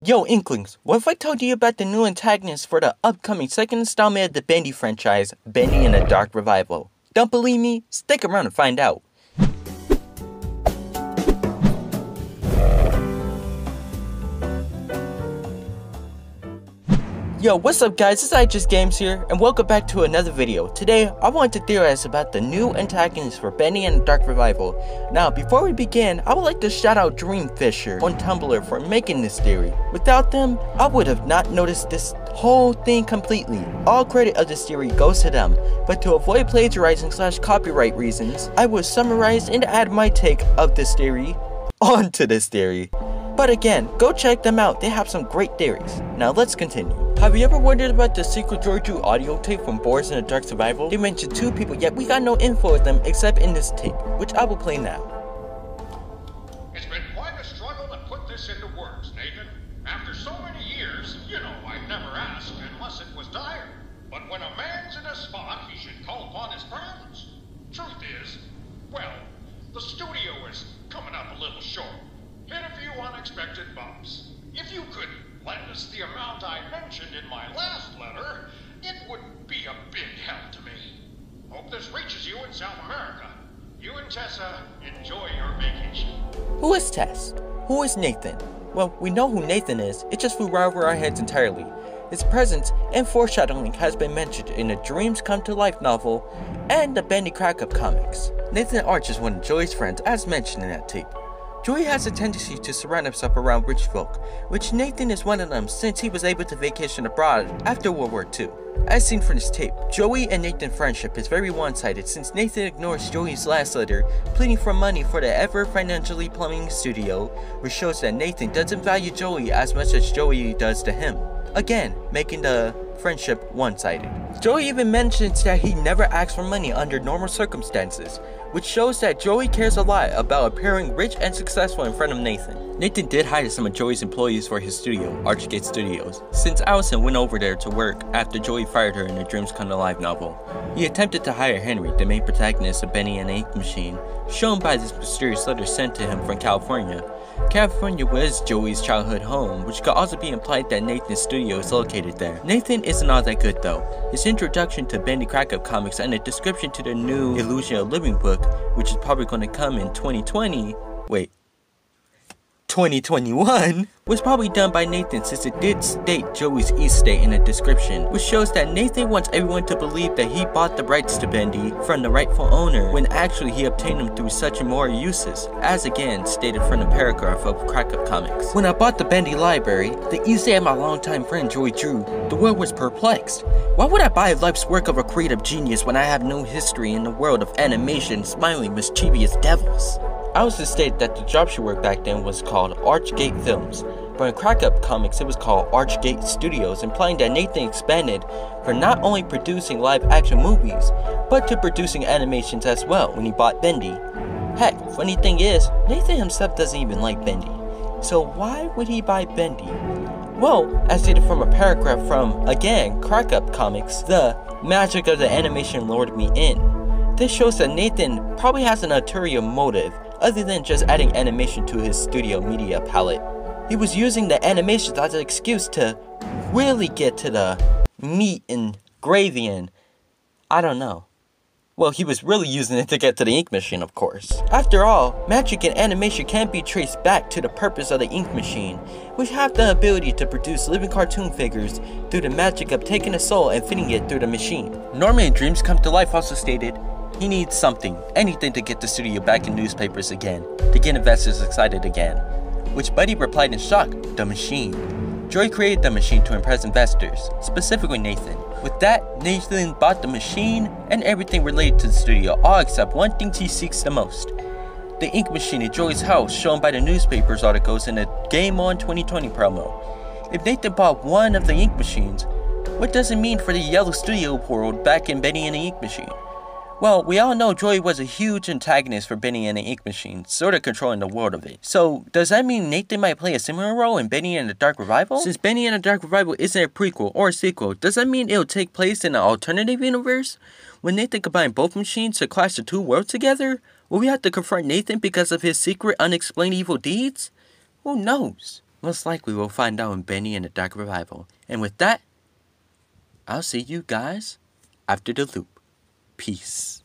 Yo, Inklings, what if I told you about the new antagonist for the upcoming second installment of the Bendy franchise, Bendy and the Dark Revival? Don't believe me? Stick around and find out. Yo, what's up guys, it's iJustGames here, and welcome back to another video. Today, I want to theorize about the new antagonist for Bendy and the Dark Revival. Now, before we begin, I would like to shout out Dreamfisher on Tumblr for making this theory. Without them, I would have not noticed this whole thing completely. All credit of this theory goes to them, but to avoid plagiarizing / copyright reasons, I will summarize and add my take of this theory onto this theory. But again, go check them out, they have some great theories. Now let's continue. Have you ever wondered about the secret Georgiou audio tape from Boris and the Dark Survival? They mentioned 2 people, yet we got no info of them except in this tape, which I will play now. It's been quite a struggle to put this into words, Nathan. After so many years, you know, I'd never ask unless it was dire. But when a man's in a spot, he should call upon his friends. Truth is, well, the studio is coming up a little short. Hit a few unexpected bumps. If you could lend us the amount I mentioned in my last letter, it would be a big help to me. Hope this reaches you in South America. You and Tessa enjoy your vacation. Who is Tess? Who is Nathan? Well, we know who Nathan is, it just flew right over our heads entirely. His presence and foreshadowing has been mentioned in the Dreams Come to Life novel and the Bendy Crack-Up comics. Nathan Arch is one of Joey's friends as mentioned in that tape. Joey has a tendency to surround himself around rich folk, which Nathan is one of them since he was able to vacation abroad after World War II. As seen from this tape, Joey and Nathan's friendship is very one-sided since Nathan ignores Joey's last letter, pleading for money for the ever financially plumbing studio, which shows that Nathan doesn't value Joey as much as Joey does to him, again making the friendship one-sided. Joey even mentions that he never asks for money under normal circumstances, which shows that Joey cares a lot about appearing rich and successful in front of Nathan. Nathan did hire some of Joey's employees for his studio, Archgate Studios, since Allison went over there to work after Joey fired her in the Dreams Come to Life novel. He attempted to hire Henry, the main protagonist of Bendy and the Ink Machine, shown by this mysterious letter sent to him from California. California was Joey's childhood home, which could also be implied that Nathan's studio is located there. Nathan isn't all that good though. His introduction to Bendy Crack-Up comics and a description to the new Illusion of Living book, which is probably going to come in 2021, was probably done by Nathan since it did state Joey's estate in the description, which shows that Nathan wants everyone to believe that he bought the rights to Bendy from the rightful owner when actually he obtained them through such immoral uses, as again stated from the paragraph of Crack-Up Comics. When I bought the Bendy library, the estate of my longtime friend Joey Drew, the world was perplexed. Why would I buy life's work of a creative genius when I have no history in the world of animation, smiling, mischievous devils? I also stated that the job she worked back then was called Archgate Films, but in Crack-Up Comics it was called Archgate Studios, implying that Nathan expanded for not only producing live-action movies, but to producing animations as well when he bought Bendy. Heck, funny thing is, Nathan himself doesn't even like Bendy, so why would he buy Bendy? Well, as stated from a paragraph from, again, Crack-Up Comics, the magic of the animation lured me in. This shows that Nathan probably has an ulterior motive, other than just adding animation to his studio media palette. He was using the animations as an excuse to really get to the meat and gravy and I don't know. Well, he was really using it to get to the ink machine, of course. After all, magic and animation can be traced back to the purpose of the ink machine, which have the ability to produce living cartoon figures through the magic of taking a soul and fitting it through the machine. Norman in Dreams Come to Life also stated, he needs something, anything to get the studio back in newspapers again, to get investors excited again. Which Buddy replied in shock, the machine. Joey created the machine to impress investors, specifically Nathan. With that, Nathan bought the machine and everything related to the studio, all except one thing he seeks the most. The ink machine in Joey's house, shown by the newspapers articles in the Game On 2020 promo. If Nathan bought one of the ink machines, what does it mean for the yellow studio world back in Bendy and the Ink Machine? Well, we all know Joey was a huge antagonist for Bendy and the Ink Machine, sort of controlling the world of it. So, does that mean Nathan might play a similar role in Bendy and the Dark Revival? Since Bendy and the Dark Revival isn't a prequel or a sequel, does that mean it'll take place in an alternative universe? When Nathan combined both machines to clash the two worlds together? Will we have to confront Nathan because of his secret unexplained evil deeds? Who knows? Most likely we'll find out in Bendy and the Dark Revival. And with that, I'll see you guys after the loop. Peace.